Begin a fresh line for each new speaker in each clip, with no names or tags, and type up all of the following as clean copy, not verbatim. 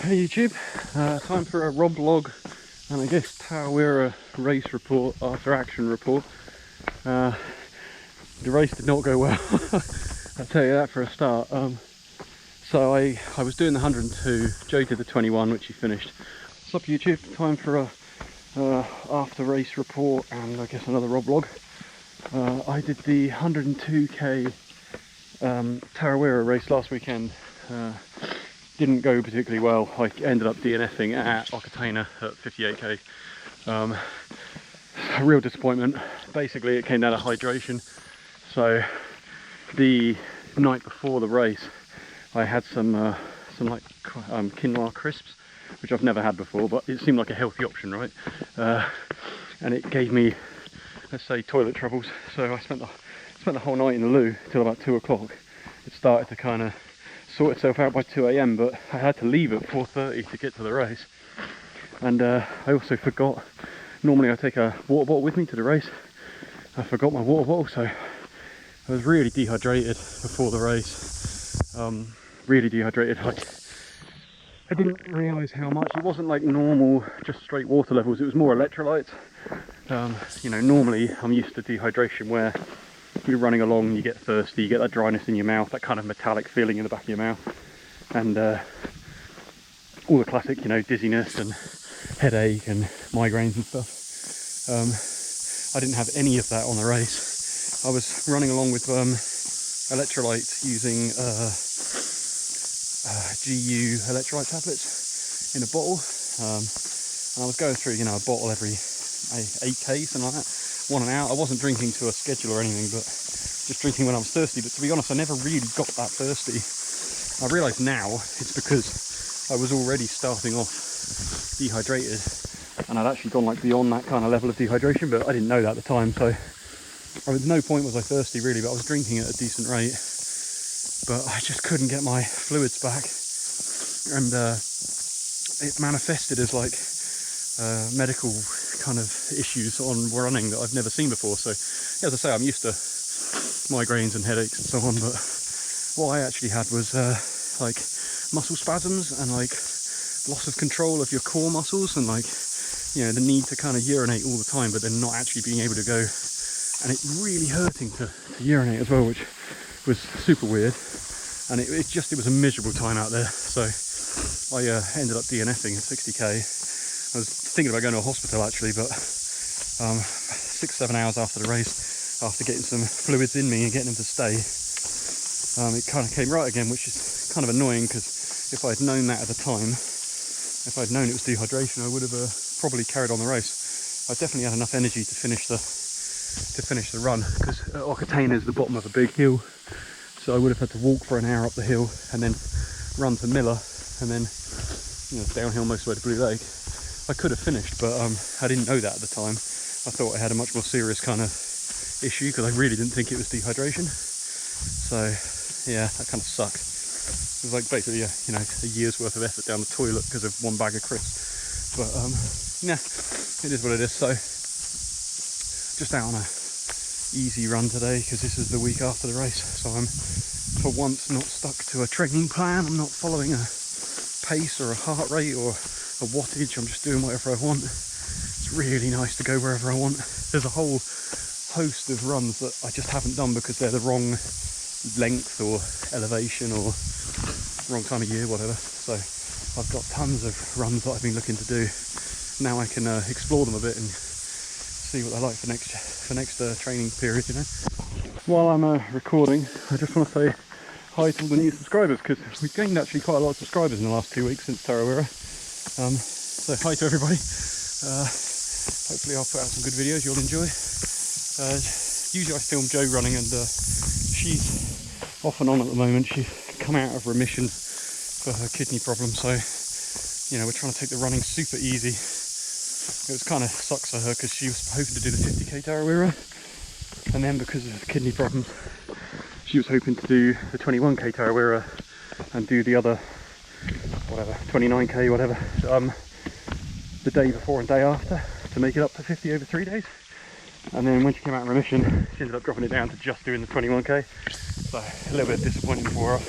Hey YouTube, time for a Rob log and I guess Tarawera race report after action report. The race did not go well, I'll tell you that for a start. So I was doing the 102, Joe did the 21 which he finished. What's up YouTube, time for a after race report and I guess another Rob log. I did the 102k Tarawera race last weekend. Didn't go particularly well. I ended up DNFing at Okataina at 58k. A real disappointment. Basically it came down to hydration. So the night before the race I had some like quinoa crisps, which I've never had before, but it seemed like a healthy option, right? And it gave me, let's say, toilet troubles. So I spent the whole night in the loo till about 2 o'clock. It started to kind of sort itself out by 2 AM, but I had to leave at 4:30 to get to the race. And I also forgot, normally I take a water bottle with me to the race. I forgot my water bottle, so I was really dehydrated before the race. Really dehydrated. Like, I didn't realise how much. It wasn't like normal, just straight water levels. It was more electrolytes. You know, normally I'm used to dehydration where you're running along, you get thirsty, you get that dryness in your mouth, that kind of metallic feeling in the back of your mouth, and all the classic, you know, dizziness and headache and migraines and stuff. I didn't have any of that on the race. I was running along with electrolytes using GU electrolyte tablets in a bottle, and I was going through, you know, a bottle every 8k, something like that. On and out. I wasn't drinking to a schedule or anything, but just drinking when I was thirsty. But to be honest, I never really got that thirsty. I realise now it's because I was already starting off dehydrated, and I'd actually gone like beyond that kind of level of dehydration, but I didn't know that at the time. So at no point was I thirsty really, but I was drinking at a decent rate. But I just couldn't get my fluids back, and it manifested as like medical kind of issues on running that I've never seen before. So as I say, I'm used to migraines and headaches and so on, but what I actually had was like muscle spasms and like loss of control of your core muscles, and like, you know, the need to kind of urinate all the time but then not actually being able to go, and it really hurting to urinate as well, which was super weird. And it was a miserable time out there, so I ended up DNFing at 60k. I was thinking about going to a hospital actually, but 6-7 hours after the race, after getting some fluids in me and getting them to stay, it kind of came right again, which is kind of annoying, because if I'd known that at the time, if I'd known it was dehydration, I would have probably carried on the race. I definitely had enough energy to finish the run, because Okataina is the bottom of a big hill, so I would have had to walk for an hour up the hill and then run to Miller and then, you know, downhill most of the way to Blue Lake. I could have finished, but I didn't know that at the time. I thought I had a much more serious kind of issue, because I really didn't think it was dehydration. So yeah, that kind of sucked. It was like basically a year's worth of effort down the toilet because of one bag of crisps. But yeah, it is what it is. So just out on a easy run today, because this is the week after the race. So I'm for once not stuck to a training plan. I'm not following a pace or a heart rate or a wattage. I'm just doing whatever I want. It's really nice to go wherever I want. There's a whole host of runs that I just haven't done because they're the wrong length or elevation or wrong time of year, whatever. So I've got tons of runs that I've been looking to do. Now I can explore them a bit and see what they're like for next training period, you know. While I'm recording, I just want to say hi to all the new subscribers, because we've gained actually quite a lot of subscribers in the last 2 weeks since Tarawera. So hi to everybody. Hopefully I'll put out some good videos you'll enjoy. Usually I film Jo running, and she's off and on at the moment. She's come out of remission for her kidney problem, so you know, we're trying to take the running super easy. It was kind of sucks for her because she was hoping to do the 50k Tarawera, and then because of kidney problems she was hoping to do the 21k Tarawera and do the other, whatever, 29k, whatever, the day before and day after, to make it up to 50 over 3 days. And then when she came out in remission, she ended up dropping it down to just doing the 21k. So a little bit disappointing for her.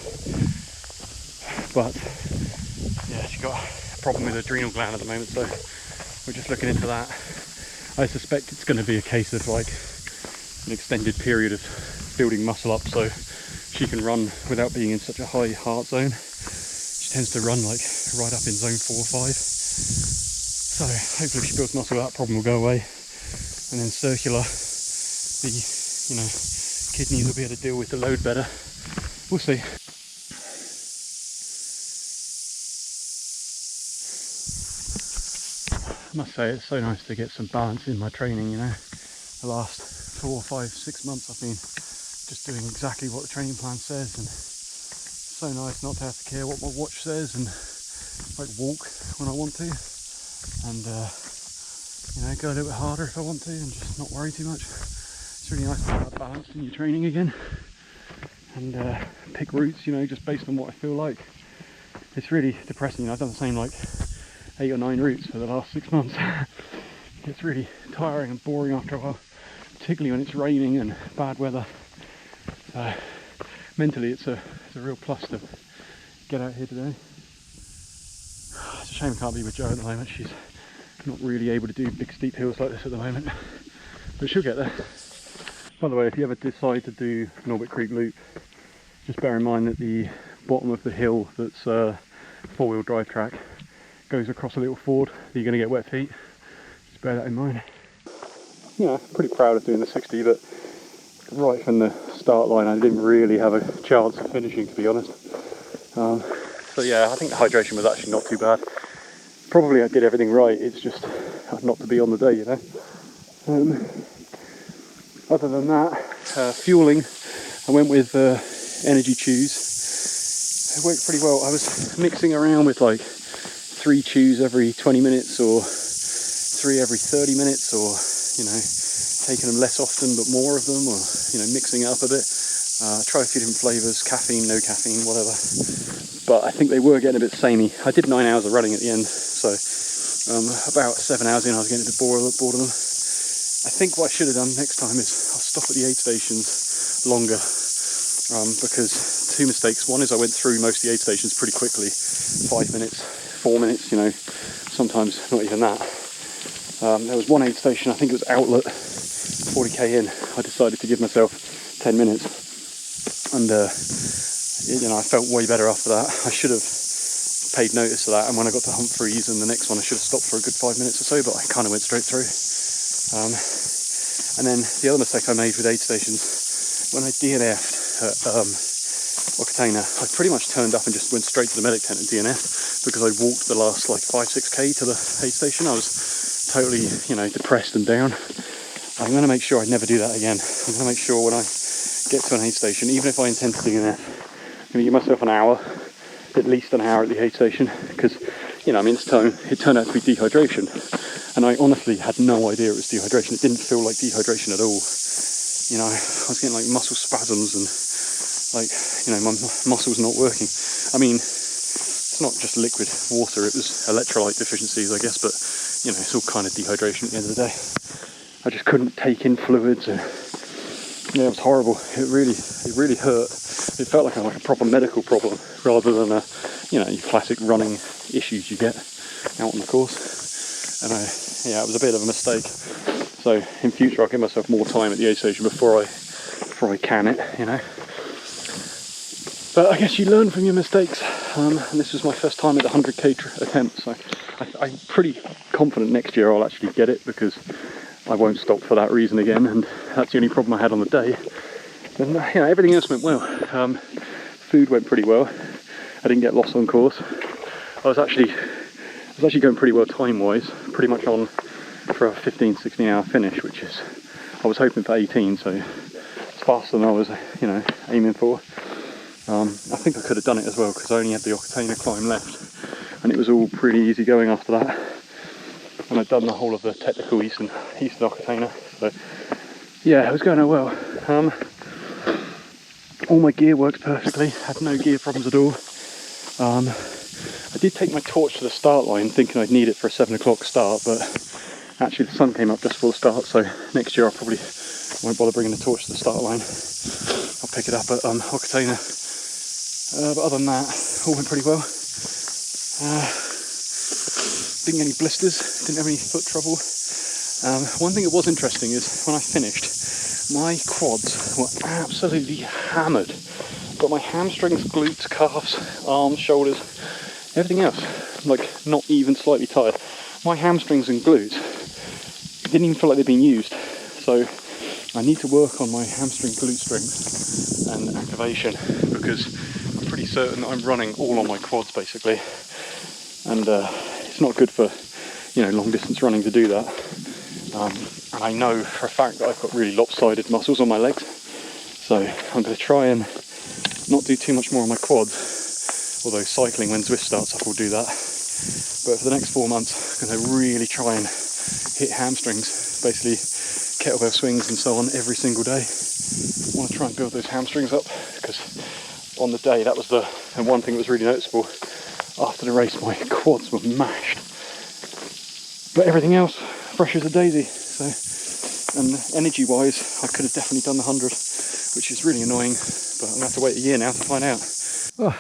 But yeah, Yeah, she's got a problem with her adrenal gland at the moment, so we're just looking into that. I suspect it's going to be a case of like an extended period of building muscle up so she can run without being in such a high heart zone. She tends to run like right up in zone 4 or 5. So hopefully if she builds muscle, that problem will go away. And then circular, the kidneys will be able to deal with the load better. We'll see. I must say it's so nice to get some balance in my training, you know. The last 4, 5, 6 months I've been just doing exactly what the training plan says, and it's so nice not to have to care what my watch says and like walk when I want to, and go a little bit harder if I want to and just not worry too much. It's really nice to have that balance in your training again and pick routes, just based on what I feel like. It's really depressing. I've done the same like 8 or 9 routes for the last 6 months. It's really tiring and boring after a while, particularly when it's raining and bad weather. Mentally it's a real plus to get out here today. It's a shame I can't be with Jo at the moment. She's not really able to do big steep hills like this at the moment, but she'll get there. By the way, if you ever decide to do Norbert Creek Loop, just bear in mind that the bottom of the hill that's four-wheel drive track goes across a little ford, you're going to get wet feet. Just bear that in mind. Yeah, pretty proud of doing the 60, but right from the start line I didn't really have a chance of finishing, to be honest. So yeah, I think the hydration was actually not too bad. Probably I did everything right, it's just not to be on the day, Other than that, fueling, I went with Energy Chews. It worked pretty well. I was mixing around with like 3 chews every 20 minutes or 3 every 30 minutes, or taking them less often but more of them, or mixing it up a bit. Try a few different flavours, caffeine, no caffeine, whatever. But I think they were getting a bit samey. I did 9 hours of running at the end, so about 7 hours in I was getting a bit bored of them. I think what I should have done next time is I'll stop at the aid stations longer, because 2 mistakes. One is I went through most of the aid stations pretty quickly, 5 minutes, 4 minutes, sometimes not even that. There was one aid station, I think it was Outlet, 40k in. I decided to give myself 10 minutes, and I felt way better after that. I should have paid notice of that, and when I got to Humphreys and the next one I should have stopped for a good 5 minutes or so, but I kind of went straight through. And then the other mistake I made with aid stations, when I DNF'd at Okataina, I pretty much turned up and just went straight to the medic tent and DNF'd, because I walked the last like 5-6k to the aid station. I was totally depressed and down. I'm going to make sure I never do that again. I'm going to make sure when I get to an aid station, even if I intend to DNF, I'm going to give myself an hour, at least an hour at the aid station, because it turned out to be dehydration. And I honestly had no idea it was dehydration. It didn't feel like dehydration at all. I was getting like muscle spasms and my muscles not working. I mean, it's not just liquid water, it was electrolyte deficiencies, I guess, but it's all kind of dehydration at the end of the day. I just couldn't take in fluids, and it was horrible. It really hurt. It felt like a proper medical problem rather than your classic running issues you get out on the course. And it was a bit of a mistake. So in future I'll give myself more time at the aid station before I can it, But I guess you learn from your mistakes. And this was my first time at the 100k attempt, so I'm pretty confident next year I'll actually get it, because I won't stop for that reason again, and that's the only problem I had on the day. And everything else went well. Food went pretty well. I didn't get lost on course. I was actually going pretty well time-wise, pretty much on for a 15-16 hour finish, which is, I was hoping for 18, so it's faster than I was, aiming for. I think I could have done it as well, because I only had the Okataina climb left, and it was all pretty easy going after that. And I'd done the whole of the technical eastern Okataina, so yeah, it was going well. All my gear worked perfectly, had no gear problems at all. I did take my torch to the start line thinking I'd need it for a 7 o'clock start, but actually the sun came up just before the start, so next year I probably won't bother bringing the torch to the start line. I'll pick it up at Okataina. But other than that, all went pretty well. Didn't get any blisters, didn't have any foot trouble. One thing that was interesting is when I finished, my quads were absolutely hammered. Got my hamstrings, glutes, calves, arms, shoulders, everything else, like not even slightly tired. My hamstrings and glutes didn't even feel like they'd been used. So I need to work on my hamstring glute strength and activation, because I'm pretty certain that I'm running all on my quads basically. And it's not good for, you know, long distance running to do that. And I know for a fact that I've got really lopsided muscles on my legs. So I'm going to try and not do too much more on my quads, although cycling when Zwift starts up will do that. But for the next 4 months, I'm going to really try and hit hamstrings, basically kettlebell swings and so on every single day. I want to try and build those hamstrings up, because on the day that was the one thing that was really noticeable. After the race my quads were mashed, but everything else fresh as a daisy. So, and energy wise I could have definitely done the 100, which is really annoying, but I'm going to have to wait a year now to find out. Oh,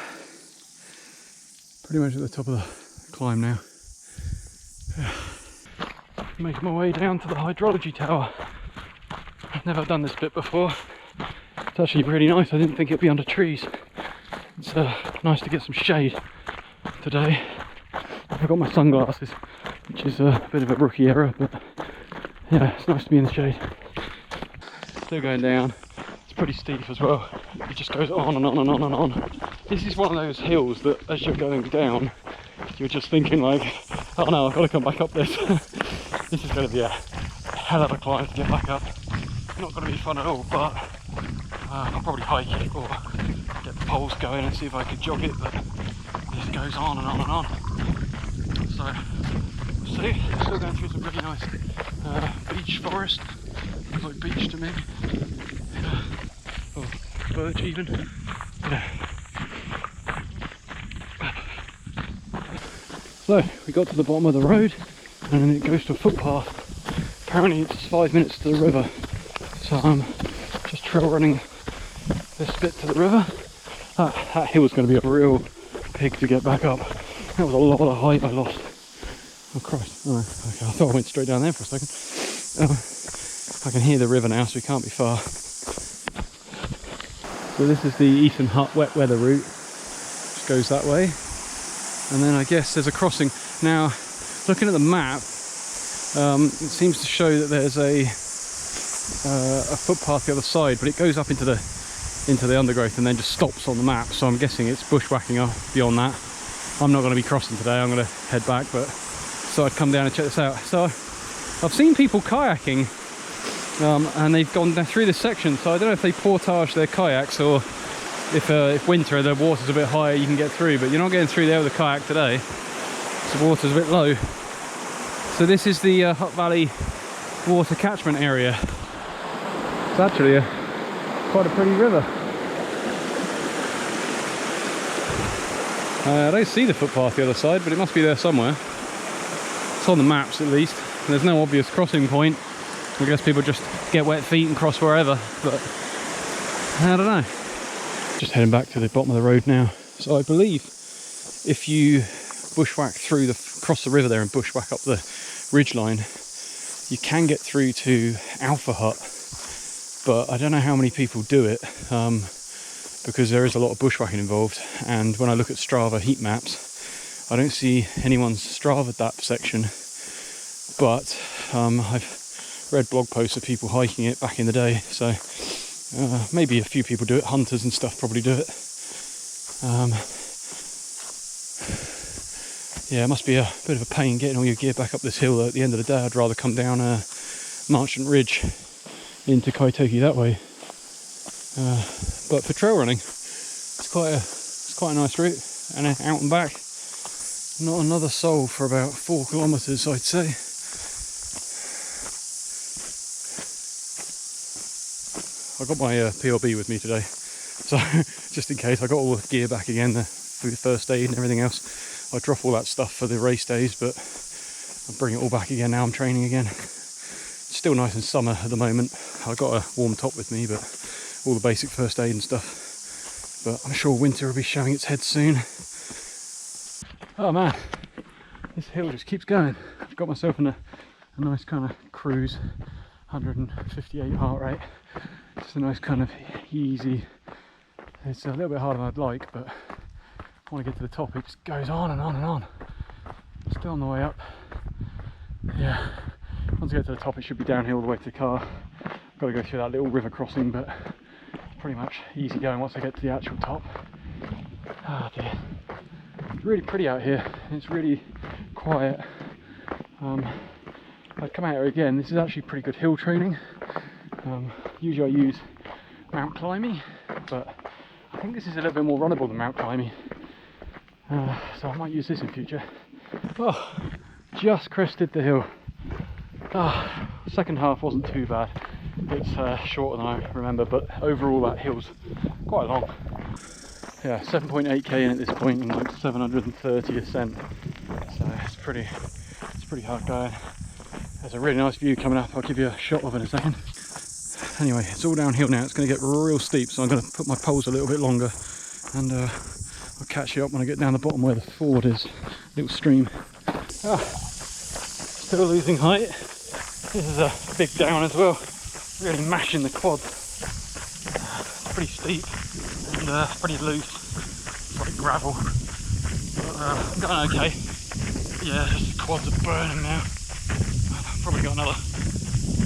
pretty much at the top of the climb now. Making my way down to the hydrology tower. I've never done this bit before. It's actually really nice. I didn't think it'd be under trees. It's nice to get some shade today. I forgot my sunglasses, which is a bit of a rookie error, but yeah, it's nice to be in the shade. Still going down. It's pretty steep as well. It just goes on and on and on and on. This is one of those hills that as you're going down, you're just thinking like, oh no, I've got to come back up this. This is going to be a hell of a climb to get back up. Not going to be fun at all, but I'll probably hike it or get the poles going and see if I can jog it, but this goes on and on and on. So, we'll see. Still going through some really nice beech forest. Looks like beech to me. Or birch even. Yeah. So, we got to the bottom of the road and then it goes to a footpath. Apparently it's 5 minutes to the river. So I'm just trail running this bit to the river. That hill was going to be a real pig to get back up. That was a lot of height I lost. Oh Christ, oh, okay, I thought I went straight down there for a second. I can hear the river now, so we can't be far. So this is the Eastern Hut wet weather route, which goes that way. And then I guess there's a crossing. Now, looking at the map, it seems to show that there's a footpath the other side, but it goes up into the undergrowth and then just stops on the map. So I'm guessing it's bushwhacking up beyond that. I'm not going to be crossing today. I'm going to head back, but so I'd come down and check this out. So I've seen people kayaking, and they've gone through this section. So I don't know if they portage their kayaks or if winter the water's a bit higher you can get through, but you're not getting through there with a kayak today. So the water's a bit low. So this is the Hutt Valley water catchment area. It's actually quite a pretty river. I don't see the footpath the other side, but it must be there somewhere. It's on the maps at least. There's no obvious crossing point. I guess people just get wet feet and cross wherever, but I don't know. Just heading back to the bottom of the road now. So I believe if you bushwhack through cross the river there and bushwhack up the ridgeline, you can get through to Alpha Hut, but I don't know how many people do it, because there is a lot of bushwhacking involved, and when I look at Strava heat maps I don't see anyone's Strava that section, but I've read blog posts of people hiking it back in the day, so maybe a few people do it. Hunters and stuff probably do it. Yeah, it must be a bit of a pain getting all your gear back up this hill, though. At the end of the day I'd rather come down Marchant Ridge into Kaitoki that way. But for trail running it's quite a nice route, and out and back. Not another soul for about 4 kilometres, I'd say. I got my PLB with me today, so just in case. I got all the gear back again, the first aid and everything else. I drop all that stuff for the race days, but I'll bring it all back again now I'm training again. It's still nice and summer at the moment. I've got a warm top with me, but all the basic first aid and stuff. But I'm sure winter will be showing its head soon. Oh man, this hill just keeps going. I've got myself in a nice kind of cruise, 158 heart rate. Just a nice kind of easy. It's a little bit harder than I'd like, but I want to get to the top. It just goes on and on and on. Still on the way up. Yeah, once I get to the top it should be downhill all the way to the car. Got to go through that little river crossing, but pretty much easy going once I get to the actual top. Ah dear. It's really pretty out here, and it's really quiet. I'd come out here again. This is actually pretty good hill training. Usually I use mount climbing, but I think this is a little bit more runnable than mount climbing. So I might use this in future. Oh, just crested the hill. Second half wasn't too bad. It's shorter than I remember, but overall that hill's quite long. Yeah, 7.8k in at this point and like 730 ascent. So it's pretty hard going. There's a really nice view coming up. I'll give you a shot of it in a second. Anyway, it's all downhill now. It's going to get real steep, so I'm going to put my poles a little bit longer, and I'll catch you up when I get down the bottom where the ford is. Little stream. Still losing height. This is a big down as well. Really mashing the quads. It's pretty steep and pretty loose. It's like gravel. But I'm going okay. Yeah, just the quads are burning now. I've probably got another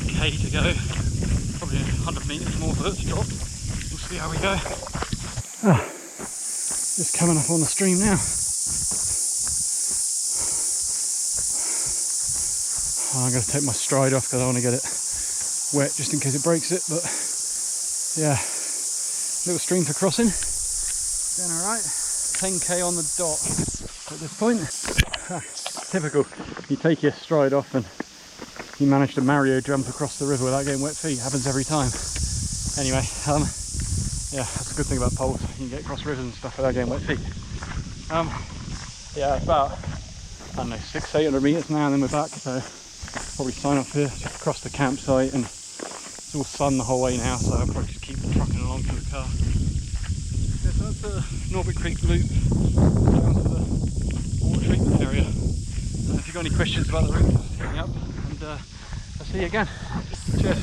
K to go. Probably 100 metres more vert to drop. We'll see how we go. Just coming up on the stream now. I'm going to take my stride off because I want to get it wet just in case it breaks it, but yeah, little stream for crossing. Going alright. 10k on the dot at this point. Typical. You take your stride off and you manage to Mario jump across the river without getting wet feet. Happens every time. Anyway, yeah, that's a good thing about poles. You can get across rivers and stuff without getting wet feet. Yeah, about, I don't know, 600-800 metres now and then we're back, so probably sign off here, just across the campsite, and it's all sun the whole way now, so I'll probably just keep trucking along to the car. Yeah, so that's the Norbert Creek loop down to the water treatment area. If you've got any questions about the route, just hit me up, and I'll see you again. Cheers.